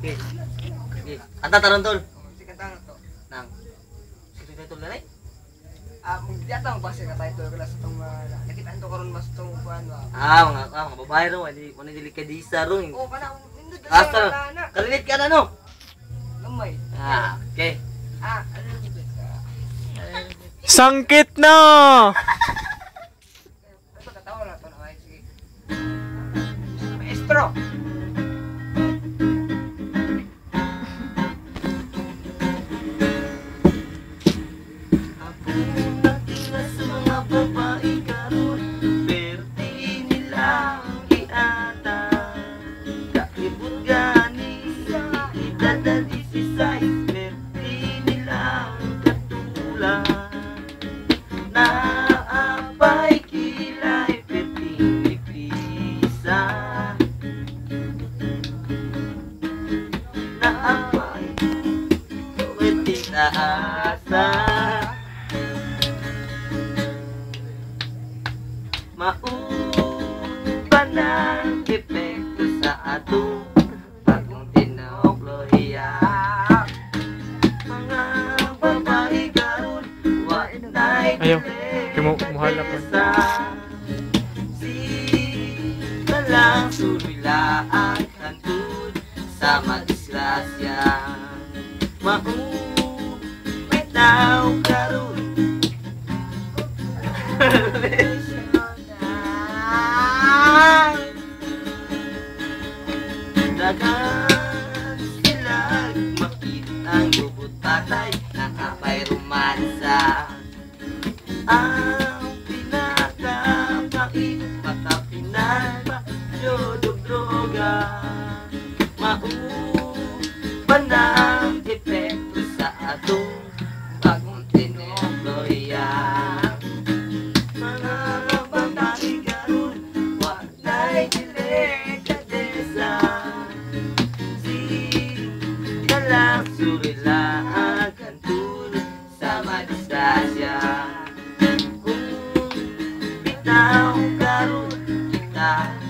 Okay. Okay. Kanta taron tol. Si kanta to. Nang. Sige tayo tol na Magdiyata ang base ka tayo to sa itong nakitaan to karon mas itong kuhan mga babae ro, hindi delikadisa ro. Oo, panahon. Asta, kalilit ka na no? Lamay. Okay. Ano yung ka? Sangkit na! Ito, katawa lang ito na. Sige. Maestro! Asa mauban ng epekto sa ato bagong tinoklohiya mga babae karon wa na'y Ayaw, kumuhala po. Sila lang surila ang hantod sa madisgrasya tao karon dagan sila makita ang lubot patay nakapay romansa ang pinakapait makapinan yodog-droga mauban ng epekto sa atong bagong tinoklohiya mga babae karon wa na'y delikadesa sila lang surila ang hantod sa madisgrasya kung bitaw karon kita